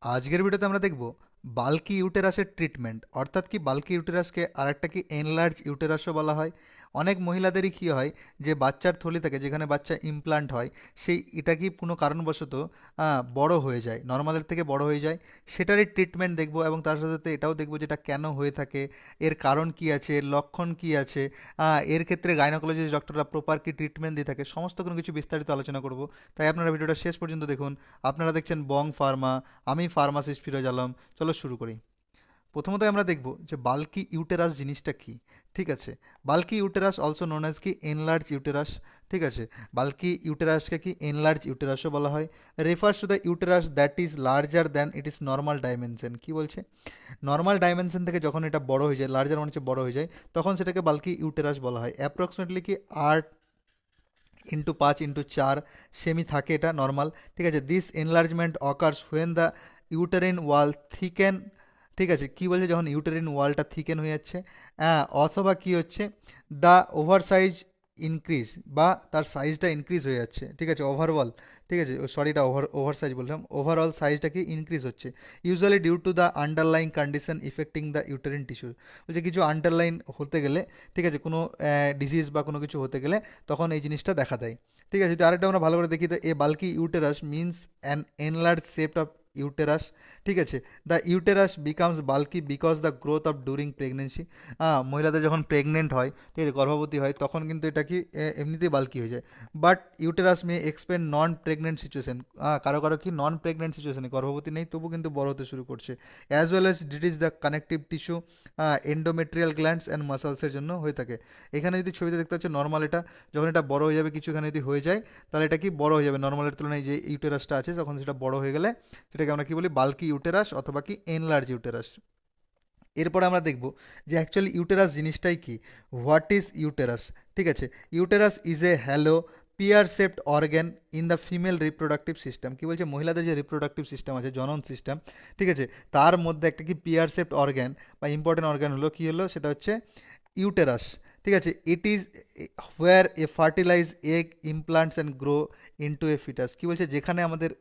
আজকের ভিডিওতে আমরা দেখব বাল্কি ইউটেরাসের ট্রিটমেন্ট, অর্থাৎ কি বাল্কি ইউটেরাসকে আরেকটা কি এনলার্জ ইউটেরাসও বলা হয়। অনেক মহিলাদেরই কী হয় যে বাচ্চার থলি থেকে যেখানে বাচ্চা ইমপ্লান্ট হয় সেই এটা কি কোনো কারণবশত বড় হয়ে যায়, নর্মালের থেকে বড় হয়ে যায়, সেটারই ট্রিটমেন্ট দেখব এবং তার সাথে সাথে এটাও দেখব যেটা কেন হয়ে থাকে, এর কারণ কি আছে, এর লক্ষণ কি আছে, এর ক্ষেত্রে গাইনোকোলজিস্ট ডক্টররা প্রপার কি ট্রিটমেন্ট দিয়ে থাকে, সমস্ত কোনো কিছু বিস্তারিত আলোচনা করব। তাই আপনারা ভিডিওটা শেষ পর্যন্ত দেখুন। আপনারা দেখছেন বং ফার্মা, আমি ফার্মাসিস্ট ফিরোজ আলম। চলো শুরু করি। প্রথমত আমরা দেখব যে বাল্কি ইউটেরাস জিনিসটা কি। ঠিক আছে, bulky uterus also known as কি এনলার্জ ইউটেরাস। ঠিক আছে, বাল্কি ইউটেরাসকে কি এনলার্জ ইউটেরাসও বলা হয়। Refers to the uterus that is larger than it is normal dimension. কি বলছে, নর্মাল ডাইমেনশন থেকে যখন এটা বড় হয়ে যায়, লার্জার মানে হচ্ছে বড় হয়ে যায়, তখন সেটাকে বাল্কি ইউটেরাস বলা হয়। অ্যাপ্রক্সিমেটলি কি 8x5x4 সেমি থাকে এটা নর্মাল। ঠিক আছে, this enlargement occurs when the uterine wall thicken. ঠিক আছে, কী বলছে, যখন ইউটেরিন ওয়ালটা থিকেন হয়ে যাচ্ছে, অথবা কি হচ্ছে, দ্য ওভার সাইজ ইনক্রিজ, বা তার সাইজটা ইনক্রিজ হয়ে যাচ্ছে। ঠিক আছে, ওভারঅল, ঠিক আছে, সরি এটা ওভার সাইজ বললাম, ওভারঅল সাইজটা কি ইনক্রিজ হচ্ছে, usually due to the underlying condition affecting the uterine tissue. বলছে কিছু আন্ডারলাইন হতে গেলে, ঠিক আছে, কোনো ডিজিজ বা কোনো কিছু হতে গেলে তখন এই জিনিসটা দেখা দেয়। ঠিক আছে, যদি আরেকটা আমরা ভালো করে দেখি, তো a bulky uterus means an enlarge shape of uterus. ঠিক আছে, the uterus becomes bulky because the growth of during pregnancy. মহিলাদের যখন প্রেগনেন্ট হয়, ঠিক আছে, গর্ভবতী হয়, তখন কিন্তু এটা কি এমনিতেই বাল্কি হয়ে যায়। But uterus May expend non pregnant situation, কারো কারো কি নন প্রেগনেন্ট সিচুয়েশনে গর্ভবতী নেই তবু কিন্তু বড় হতে শুরু করছে। As well as it is the connective tissue, endometrial glands and মাসলসের জন্য হয়ে থাকে। এখানে যদি ছবিতে দেখতে হচ্ছে নর্মাল, এটা যখন এটা বড় হয়ে যাবে কিছু এখানে যদি হয়ে যায়, তাহলে এটা কি বড় হয়ে যাবে নর্মালের তুলনায়, যে ইউটেরাসটা আছে তখন সেটা বড় হয়ে গেলে সেটাকে আমরা কি বলি, বাল্কি ইউটেরাস অথবা কি এনলার্জ ইউটেরাস। এরপরে আমরা দেখব যে অ্যাকচুয়ালি ইউটেরাস জিনিসটাই কি, হোয়াট ইজ ইউটেরাস। ঠিক আছে, uterus is a hollow pear shaped organ in the female reproductive system. কী বলছে, মহিলাদের যে রিপ্রোডাক্টিভ সিস্টেম আছে, জনন সিস্টেম, ঠিক আছে, তার মধ্যে একটা কি পিয়ার শেপড অর্গ্যান বা ইম্পর্টেন্ট অর্গ্যান হলো, কী হলো, সেটা হচ্ছে ইউটেরাস। ঠিক আছে, it is where a fertilize egg implants and grow into a foetus. কী বলছে, যেখানে আমাদের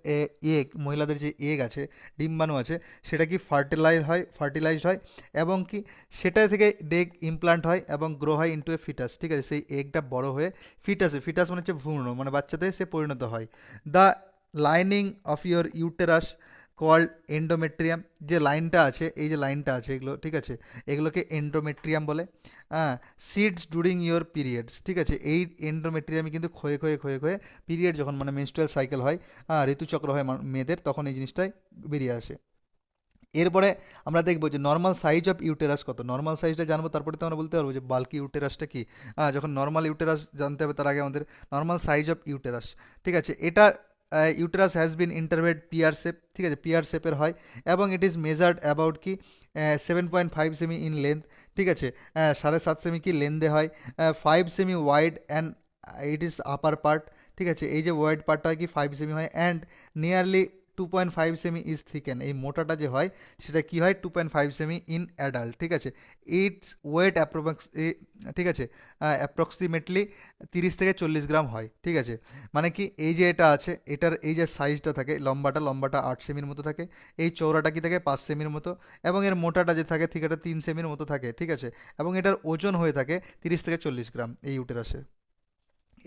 এগ, মহিলাদের যে এগ আছে, ডিম্বাণু আছে, সেটা কি ফার্টিলাইজড হয় এবং কি সেটা থেকে এগ ইমপ্লান্ট হয় এবং গ্রো হয় ইনটু এ ফিটাস। ঠিক আছে, সেই এগটা বড় হয়ে ফিটাস মানে হচ্ছে ভ্রূণ, মানে বাচ্চাতে সে পরিণত হয়। The lining of your uterus called endometrium, যে লাইনটা আছে, এই যে লাইনটা আছে এগুলো, ঠিক আছে, এগুলোকে এন্ডোমেট্রিয়াম বলে। Seeds during your periods. ঠিক আছে, এই এন্ডোমেট্রিয়ামে কিন্তু ক্ষয়ে ক্ষয়ে ক্ষয়ে ক্ষয়ে পিরিয়ড যখন মানে মেনস্ট্রুয়াল সাইকেল হয়, ঋতুচক্র হয় মেয়েদের, তখন এই জিনিসটাই বেরিয়ে আসে। এরপরে আমরা দেখবো যে নর্মাল সাইজ অফ ইউটেরাস কত, নর্মাল সাইজটা জানবো, তারপরে তো আমরা বলতে পারবো যে বাল্কি ইউটেরাসটা কি। যখন নর্মাল ইউটেরাস জানতে হবে তার আগে আমাদের নর্মাল সাইজ অফ ইউটেরাস। ঠিক আছে, এটা uterus has been inverted pear shape. ঠিক আছে, পিয়ার শেপের হয় এবং ইট ইজ মেজার্ড অ্যাবাউট কি 7.5 সেমি ইন লেন্থ। ঠিক আছে, 7.5 সেমি কি লেন্থে হয়, 5 semi wide and it is upper part. ঠিক আছে, এই যে ওয়াইড পার্টটা হয় কি 5 সেমি হয়, and nearly 2.5 semi is thicken, এই মোটাটা যে হয় সেটা কি হয় 2.5 সেমি ইন অ্যাডাল্ট। ঠিক আছে, ইটস ওয়েট ঠিক আছে, অ্যাপ্রক্সিমেটলি 30 থেকে 40 গ্রাম হয়। ঠিক আছে, মানে কি এই যে এটা আছে, এটার এই যে সাইজটা থাকে, লম্বাটা 8 সেমির মতো থাকে, এই চৌড়াটা কি থাকে 5 সেমির মতো, এবং এর মোটাটা যে থাকে ঠিক এটা 3 সেমির মতো থাকে। ঠিক আছে, এবং এটার ওজন হয়ে থাকে 30 থেকে 40 গ্রাম এই ইউটেরাসে।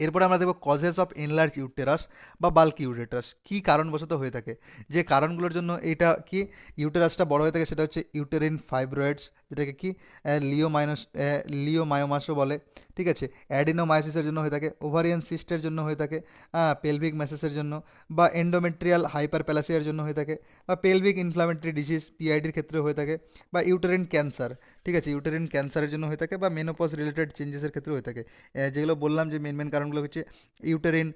এরপরে আমরা দেখব কজেস অফ এনলার্জ ইউটেরাস বা বাল্কি ইউটেরাস, কী কারণবশত হয়ে থাকে, যে কারণগুলোর জন্য এটা কি ইউটেরাসটা বড় হয়ে থাকে, সেটা হচ্ছে ইউটেরিন ফাইব্রয়েডস, যেটাকে কি লিওমায়োমাসও বলে। ঠিক আছে, অ্যাডিনোমায়োসিসের জন্য হয়ে থাকে, ওভারিয়ান সিস্টের জন্য হয়ে থাকে, পেলভিক ম্যাসেসের জন্য, বা এন্ডোমেট্রিয়াল হাইপারপ্যালাসিয়ার জন্য হয়ে থাকে, বা পেলভিক ইনফ্লামেটরি ডিজিজ পিআইডির ক্ষেত্রে হয়ে থাকে, বা ইউটেরিন ক্যান্সার। ঠিক আছে, ইউটেরিন ক্যান্সারের জন্য হয়ে থাকে, বা মেনোপজ রিলেটেড চেঞ্জেসের ক্ষেত্রে হয়ে থাকে। যেগুলো বললাম যে মেন কারণগুলো হচ্ছে uterine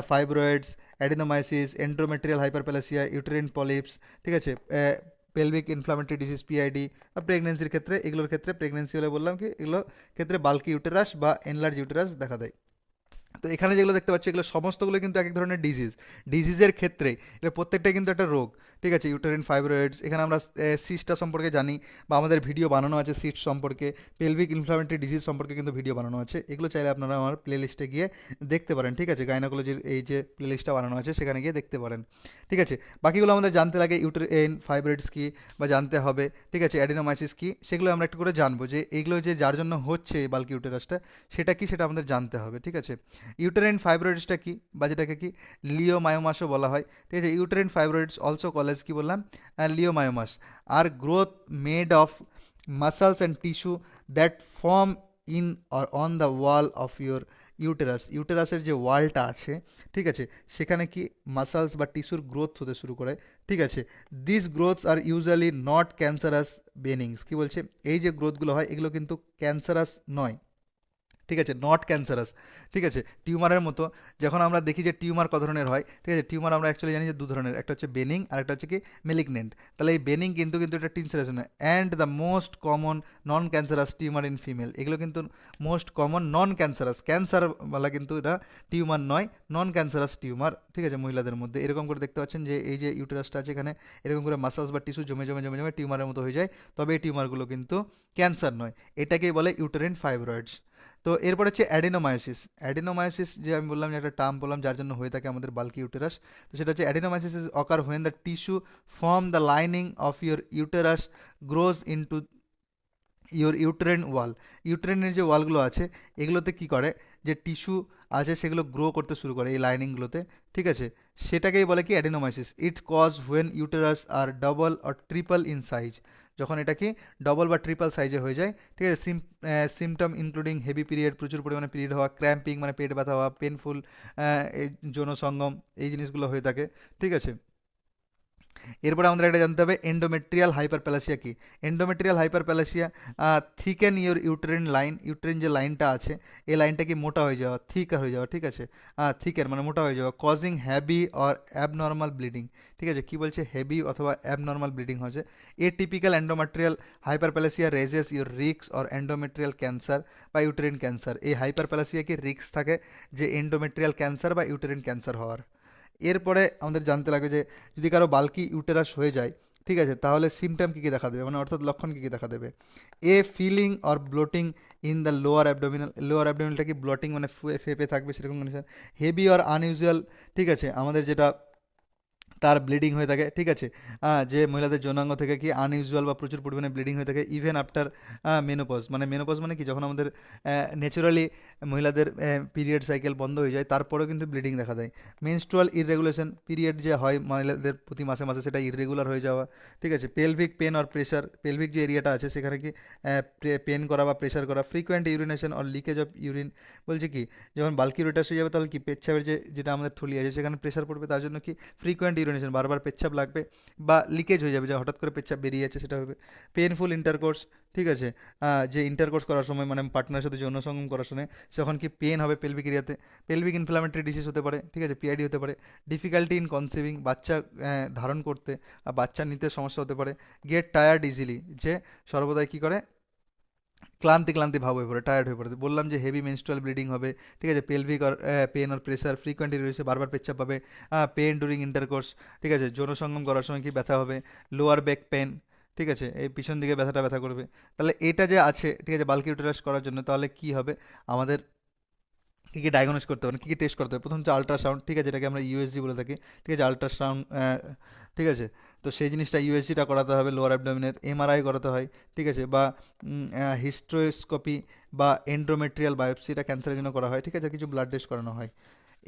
fibroids, adenomyosis, endometrial hyperplasia, uterine polyps. ঠিক আছে, পেলভিক ইনফ্লামেটরি ডিজিজ পিআইডি, বা প্রেগনেন্সির ক্ষেত্রে, এগুলোর ক্ষেত্রে প্রেগনেন্সি হলে বললাম কি এগুলো ক্ষেত্রে বাল্কি ইউটেরাস বা এনলার্জ ইউটেরাস দেখা দেয়। তো এখানে যেগুলো দেখতে পাচ্ছি এগুলো সমস্তগুলো কিন্তু এক এক ধরনের ডিজিজের ক্ষেত্রে এটা প্রত্যেকটাই কিন্তু একটা রোগ, ঠিক আছে। ইউটেরিন ফাইব্রয়েডস, এখানে আমরা সিস্টটা সম্পর্কে জানি বা আমাদের ভিডিও বানানো আছে সিস্ট সম্পর্কে, পেলভিক ইনফ্লামেটরি ডিজিজ সম্পর্কে কিন্তু ভিডিও বানানো আছে, এগুলো চাইলে আপনারা আমার প্লেলিস্টে গিয়ে দেখতে পারেন, ঠিক আছে। গাইনোকোলজির এই যে প্লেলিস্টটা বানানো আছে সেখানে গিয়ে দেখতে পারেন, ঠিক আছে। বাকিগুলো আমাদের জানতে লাগে, ইউটেরিন ফাইব্রয়েডস কী বা জানতে হবে, ঠিক আছে। অ্যাডিনোমাইসিস কী সেগুলো আমরা একটু করে জানবো, যে এইগুলো যে যার জন্য হচ্ছে এই বাল্কি ইউটেরাসটা সেটা কি সেটা আমাদের জানতে হবে, ঠিক আছে। ইউটেরাইন ফাইব্রয়েডসটা কি বা যেটাকে কি লিওমায়োমাসও বলা হয়, ঠিক আছে। ইউটেরাইন ফাইব্রয়েডস অলসো কলেজ কি বললাম, leiomyomas are growth made of muscles and tissue that form in or on the wall of your uterus. ইউটেরাসের যে ওয়ালটা আছে, ঠিক আছে, সেখানে কি মাসলস বা টিস্যুর গ্রোথ হতে শুরু করে, ঠিক আছে। This growths are usually not cancerous benigns, কি বলছে, এই যে গ্রোথগুলো হয় এগুলো কিন্তু ক্যান্সারাস নয়, ঠিক আছে, নট ক্যান্সারাস, ঠিক আছে। টিউমারের মতো যখন আমরা দেখি যে টিউমার কত ধরনের হয়, ঠিক আছে, টিউমার আমরা অ্যাকচুয়ালি জানি যে দু ধরনের, একটা হচ্ছে বেনিং আর একটা হচ্ছে কি মেলিগনেন্ট। তাহলে এই বেনিং কিন্তু কিন্তু এটা টিনসারাস নয়। And the most common non cancerous tumour in female, এগুলো কিন্তু মোস্ট কমন নন ক্যান্সারাস, ক্যান্সারওয়ালা কিন্তু এটা টিউমার নয়, নন ক্যান্সারাস টিউমার, ঠিক আছে। মহিলাদের মধ্যে এরকম করে দেখতে পাচ্ছেন যে এই যে ইউটেরাসটা আছে এখানে এরকম করে মাসলস বা টিস্যু জমে জমে জমে জমে টিউমারের মতো হয়ে যায়, তবে এই টিউমারগুলো কিন্তু ক্যান্সার নয়, এটাকেই বলে ইউটেরিন ফাইব্রয়েডস। তো এরপর হচ্ছে অ্যাডিনোমায়োসিস। অ্যাডিনোমায়োসিস যে আমি বললাম যে একটা টার্ম বললাম যার জন্য হয়ে থাকে আমাদের বাল্কি ইউটেরাস, তো সেটা হচ্ছে adenomyosis is occur when the tissue form the lining of your uterus grows into your uterine wall. ইউটেরাইনের যে ওয়ালগুলো আছে এগুলোতে কি করে, যে টিস্যু আছে সেগুলো গ্রো করতে শুরু করে এই লাইনিংগুলোতে, ঠিক আছে, সেটাকেই বলে কি adenomyosis. It's cause when uterus are double or triple in size, যখন এটা কি ডবল বা ট্রিপল সাইজে হয়ে যায়, ঠিক আছে। সিমটম ইনক্লুডিং হেভি পিরিয়ড, প্রচুর পরিমাণে পিরিয়ড হওয়া, ক্র্যাম্পিং মানে পেট ব্যথা হওয়া, পেনফুল যৌনসঙ্গম, এই জিনিসগুলো হয়ে থাকে, ঠিক আছে। এরপরে আমাদের একটা জানতে হবে এন্ডোমেট্রিয়াল হাইপারপ্যালাসিয়া কি। Endometrial hyperplasia thicken your uterine line, uterine যে লাইনটা আছে এই লাইনটা কি মোটা হয়ে যাওয়া, থিক হয়ে যাওয়া, ঠিক আছে, থিকেন মানে মোটা হয়ে যাওয়া, causing heavy or abnormal bleeding, ঠিক আছে। কি বলছে, হেভি অথবা অ্যাবনর্মাল ব্লিডিং হচ্ছে। A typical endometrial hyperplasia raises your রিক্স অর এন্ডোমেট্রিয়াল ক্যান্সার বা ইউটেরিন ক্যান্সার। এই হাইপারপ্যালাসিয়া কি রিক্স থাকে যে এন্ডোমেট্রিয়াল ক্যান্সার বা ইউটেরিন ক্যান্সার হওয়ার। এরপরে আমাদের জানতে লাগে যে যদি কারো বাল্কি ইউটেরাস হয়ে যায়, ঠিক আছে, তাহলে সিমটম কী কী দেখা দেবে, মানে অর্থাৎ লক্ষণ কী কী দেখা দেবে। A feeling or bloating in the lower abdominal, lower অ্যাবডোমিনালটা কি ব্লোটিং মানে ফেপে থাকবে সেরকম কন্ডিশন। হেভি অর আনইউজুয়াল, ঠিক আছে, আমাদের যেটা তার ব্লিডিং হয়ে থাকে, ঠিক আছে, যে মহিলাদের যৌনাঙ্গ থেকে কি আনইউজুয়াল বা প্রচুর পরিমাণে ব্লিডিং হয়ে থাকে। ইভেন আফটার মেনোপজ, মানে মেনোপজ মানে কি যখন আমাদের ন্যাচুরালি মহিলাদের পিরিয়ড সাইকেল বন্ধ হয়ে যায় তারপরেও কিন্তু ব্লিডিং দেখা দেয়। মেনস্ট্রুয়াল ইররেগুলেশন, পিরিয়ড যে হয় মহিলাদের প্রতি মাসে মাসে সেটা ইররেগুলার হয়ে যাওয়া, ঠিক আছে। Pelvic pain or pressure, pelvic যে এরিয়াটা আছে সেখানে কি পেন করা বা প্রেশার করা। Frequent urination or leakage of urine, বলছে কি যখন বাল্কি ইউরেটাস হয়ে যাবে তাহলে কি পেচ্ছাপের যেটা আমাদের থলি আছে সেখানে প্রেশার পড়বে, তার জন্য কি ফ্রিকোয়েন্ট ইউরিনেশন, বারবার পেচ্ছাপ লাগবে বা লিকেজ হয়ে যাবে, যে হঠাৎ করে পেচ্ছাপ বেরিয়ে যাচ্ছে সেটা হবে। পেনফুল ইন্টারকোর্স, ঠিক আছে, যে ইন্টারকোর্স করার সময় মানে পার্টনারের সাথে যৌন সঙ্গম করার সময় যখন কি পেন হবে পেলভিক এরিয়াতে। পেলভিক ইনফ্লামেটরি ডিজিজ হতে পারে, ঠিক আছে, পিআইডি হতে পারে। ডিফিকাল্টি ইন কনসিভিং, বাচ্চা ধারণ করতে বাচ্চা নিতে সমস্যা হতে পারে। গেট টায়ার্ড ইজিলি, যে সর্বদাই কী করে ক্লান্তি ক্লান্তি ভাব হয়ে পড়ে, টায়ার্ড হয়ে পড়ে। বললাম যে হেভি মেনস্ট্রুয়াল ব্লিডিং হবে, ঠিক আছে, পেলভিক আর পেন আর প্রেশার, ফ্রিকোয়েন্ট রয়েছে, বারবার পেচ্ছাপ পাবে, পেন ডুরিং ইন্টারকোর্স, ঠিক আছে, যৌন সঙ্গম করার সময় কি ব্যথা হবে। লোয়ার ব্যাক পেন, ঠিক আছে, এই পিছন দিকে ব্যথা করবে। তাহলে এটা যে আছে, ঠিক আছে, বাল্কি ইউটেরাস করার জন্য তাহলে কি হবে, আমাদের কী কী ডায়াগনোস করতে হবে, কী কী টেস্ট করতে হবে। প্রথম হচ্ছে আল্ট্রাসাউন্ড, ঠিক আছে, যেটাকে আমরা ইউএসজি বলে থাকি, ঠিক আছে, আল্ট্রাসাউন্ড, ঠিক আছে। তো সেই জিনিসটা ইউএসজিটা করাতে হবে লোয়ার অ্যাবডোমিনের। এমআরআই করাতে হয়, ঠিক আছে, বা হিস্ট্রোস্কোপি বা এন্ডোমেট্রিয়াল বায়োপসি, এটা ক্যান্সারের জন্য করা হয়, ঠিক আছে, কিছু ব্লাড টেস্ট করানো হয়।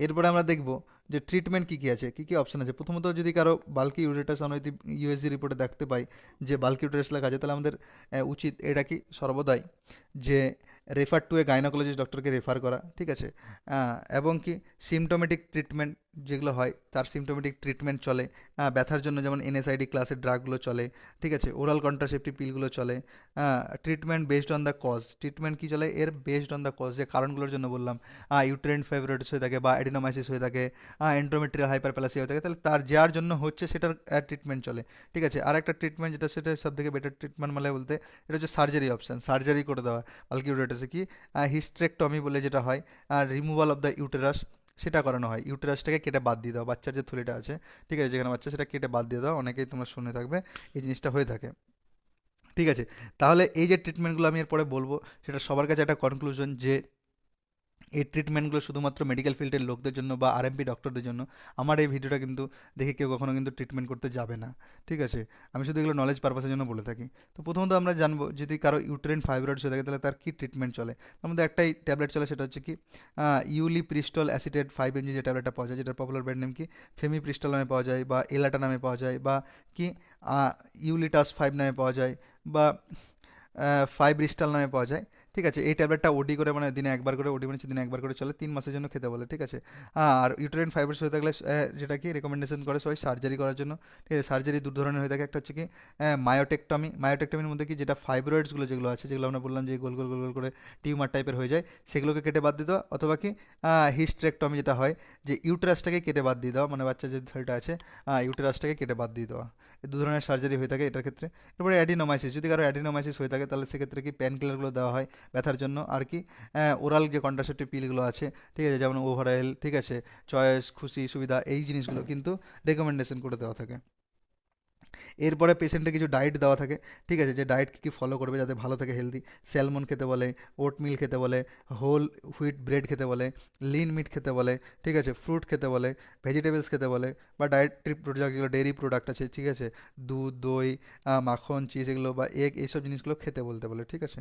এরপরে আমরা দেখব যে ট্রিটমেন্ট কী কী আছে, কী কী অপশান আছে। প্রথমত যদি কারো বাল্কি ইউরেটাস অনৈতিক ইউএসজি রিপোর্টে দেখতে পাই যে বাল্কি ইউরেটাস লেখা আছে, তাহলে আমাদের উচিত এটা কি সর্বদাই যে রেফার টু এ গাইনোকোলজিস্ট ডক্টরকে রেফার করা, ঠিক আছে। এবং কি সিমটোমেটিক ট্রিটমেন্ট যেগুলো হয় তার সিমটোমেটিক ট্রিটমেন্ট চলে। ব্যথার জন্য যেমন এনএসআইডি ক্লাসের ড্রাগগুলো চলে, ঠিক আছে, ওরাল কন্ট্রাসেপটিভ পিলগুলো চলে। Treatment based on the cause, treatment কী চলে এর বেসড অন দ্য কজ, যে কারণগুলোর জন্য বললাম ইউটেরাইন ফাইব্রয়েডস হয়ে থাকে বা অ্যাডিনোমাইসিস হয়ে থাকে, এন্ডোমেট্রিয়াল হাইপারপ্যালাসিয়া হয়ে থাকে, তাহলে তার যার জন্য হচ্ছে সেটার ট্রিটমেন্ট চলে, ঠিক আছে। আর একটা ট্রিটমেন্ট যেটা সেটা সব থেকে বেটার ট্রিটমেন্ট মানে বলতে এটা হচ্ছে সার্জারি অপশান, সার্জারি করে দেওয়া বাল্কি ইউরেটাস আছে কি হিস্ট্রেকটমি বলে যেটা হয়, রিমুভাল অফ দ্য ইউটেরাস, সেটা করানো হয়। ইউটেরাসটাকে কেটে বাদ দিয়ে দাও, বাচ্চার যে থলিটা আছে, ঠিক আছে, যেখানে বাচ্চা, সেটা কেটে বাদ দিয়ে দাও। অনেকেই তোমরা শুনে থাকবে এই জিনিসটা হয়ে থাকে, ঠিক আছে। তাহলে এই যে ট্রিটমেন্টগুলো আমি এরপরে বলবো, সেটা সবার কাছে একটা কনক্লুশন যে এই ট্রিটমেন্টগুলো শুধুমাত্র মেডিকেল ফিল্ডের লোকদের জন্য বা আরএমপি ডক্টরদের জন্য। আমার এই ভিডিওটা কিন্তু দেখে কেউ কখনো কিন্তু ট্রিটমেন্ট করতে যাবে না, ঠিক আছে। আমি শুধু এগুলো নলেজ পারপাসের জন্য বলে থাকি। তো প্রথমত আমরা জানবো, যদি কারো ইউটেরাইন ফাইব্রয়েডস হয়ে থাকে তাহলে তার কী ট্রিটমেন্ট চলে। তার মধ্যে একটাই ট্যাবলেট চলে, সেটা হচ্ছে কি ইউলিপ্রিস্টল অ্যাসিটেট 5 mg, যে ট্যাবলেটটা পাওয়া যায়, যেটার পপুলার ব্র্যান্ড নেম কি ফেমিপ্রিস্টল নামে পাওয়া যায়, বা এলাটা নামে পাওয়া যায়, বা কি ইউলিটাস 5 নামে পাওয়া যায়, বা ফাইব্রিস্টাল নামে পাওয়া যায়, ঠিক আছে। এই ট্যাবলেটটা ওডি করে, মানে দিনে একবার করে, ওডি মানে দিনে একবার করে চলে, 3 মাসের জন্য খেতে বলে, ঠিক আছে। আর ইউটেরাইন ফাইব্রয়েডস হয়ে থাকলে যেটা কি রেকমেন্ডেশন করে সবাই সার্জারি করার জন্য, ঠিক আছে। সার্জারি দু ধরনের হয়ে থাকে, একটা হচ্ছে কি মায়োটেকটমি। মায়োটেকটমির মধ্যে কি, যেটা ফাইব্রয়েডসগুলো যেগুলো আছে, যেগুলো আমরা বললাম যে গোল গোল গোল গোল করে টিউমার টাইপের হয়ে যায়, সেগুলোকে কেটে বাদ দিয়ে দেওয়া, অথবা কি হিস্ট্রেকটমি, যেটা হয় যে ইউটেরাসটাকে কেটে বাদ দিয়ে দেওয়া, মানে বাচ্চার যে থলটা আছে ইউটেরাসটাকে কেটে বাদ দিয়ে দেওয়া। এই দু ধরনের সার্জারি হয়ে থাকে এটার ক্ষেত্রে। এরপরে অ্যাডিনোমাইসিস, যদি কারো অ্যাডিনোমাইসিস হয়ে থাকে তাহলে সেক্ষেত্রে কি পেন কিলারগুলো দেওয়া হয় ব্যথার জন্য। আর কি ওরাল যে কন্ট্রাসেপটিভ পিলগুলো আছে, ঠিক আছে, যেমন ওভারঅয়েল, ঠিক আছে, চয়েস, খুশি, সুবিধা, এই জিনিসগুলো কিন্তু রেকমেন্ডেশন করে দেওয়া থাকে। এরপরে পেশেন্টে কিছু ডায়েট দেওয়া থাকে, ঠিক আছে, যে ডায়েট কী ফলো করবে যাতে ভালো থাকে, হেলদি। স্যালমন খেতে বলে, ওটমিল খেতে বলে, হোল হুইট ব্রেড খেতে বলে, লিন মিট খেতে বলে, ঠিক আছে, ফ্রুট খেতে বলে, ভেজিটেবলস খেতে বলে, বা ডায়েটরি প্রোডাক্ট যেগুলো ডেয়ারি প্রোডাক্ট আছে, ঠিক আছে, দুধ, দই, মাখন, চিজ, এগুলো বা এগ, এইসব জিনিসগুলো খেতে বলতে বলে, ঠিক আছে।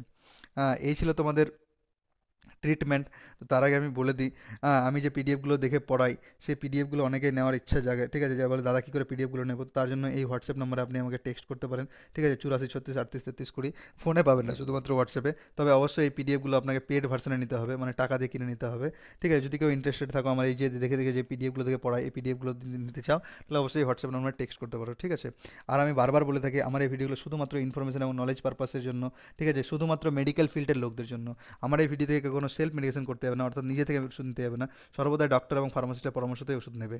এই ছিল তোমাদের ট্রিটমেন্ট। তো তার আগে আমি বলে দিই, আমি যে পিডিএফগুলো দেখে পড়াই, সেই পিডিএফগুলো অনেকেই নেওয়ার ইচ্ছা জাগে, ঠিক আছে, যে বলে দাদা কী করে পিডিএফগুলো নেব। তার জন্য এই হোয়াটসঅ্যাপ নম্বরে আপনি আমাকে টেক্সট করতে পারেন, ঠিক আছে, 84 36 38 33 20। ফোনে পাবেন না, শুধুমাত্র হোয়াটসঅ্যাপে। তবে অবশ্যই এই পিডিএফগুলো আপনাকে পেড ভার্সনে নিতে হবে, মানে টাকা দিয়ে কিনে নিতে হবে, ঠিক আছে। যদি কেউ ইন্টারেস্টেড থাকো আমার এই যে দেখে দেখে যে পিডিএফগুলো দেখে পড়াই, এই পিডিএফগুলো নিতে চাও, তাহলে অবশ্যই হোয়াটসঅ্যাপ নম্বরে টেক্সট করতে পারো, ঠিক আছে। আর আমি বারবার বলে থাকি, আমার এই ভিডিওগুলো শুধুমাত্র ইনফরমেশন এবং নলেজ পারপাসের জন্য, ঠিক আছে, শুধুমাত্র মেডিকেল ফিল্ডের লোকদের জন্য। আমার এই ভিডিও থেকে কেউ কোনো সেলফ মেডিকেশন করতে হবে না, অর্থাৎ নিজে থেকে ওষুধ নিতে হবে না। সর্বদাই ডক্টর এবং ফার্মাসিস্টের পরামর্শতেই ওষুধ নেবে।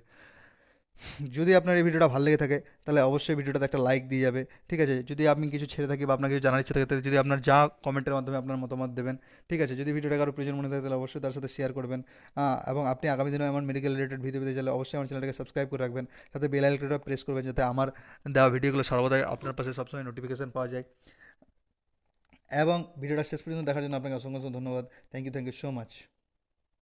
যদি আপনার এই ভিডিওটা ভালো লেগে থাকে তাহলে অবশ্যই ভিডিওটাতে একটা লাইক দিয়ে যাবে, ঠিক আছে। যদি আপনি কিছু ছেড়ে থাকি বা আপনার কিছু জানার ইচ্ছা থাকে, তাহলে যদি আপনার যা কমেন্টের মাধ্যমে আপনার মতামত দেবেন, ঠিক আছে। যদি ভিডিওটা কারো প্রয়োজন মনে থাকে তাহলে অবশ্যই তার সাথে শেয়ার করবেন। এবং আপনি আগামী দিনে এমন মেডিকেল রিলেটেড ভিডিও পেতে চাইলে অবশ্যই আমার চ্যানেলটাকে সাবস্ক্রাইব করে রাখবেন, সাথে বেল আইকনটা প্রেস করবেন, যাতে আমার দেওয়া ভিডিওগুলো সর্বদাই আপনার পাশে সবসময় নোটিফিকেশন পাওয়া যায়। এবং ভিডিওটা শেষ পর্যন্ত দেখার জন্য আপনাকে অসংখ্য অসংখ্য ধন্যবাদ। Thank you so much.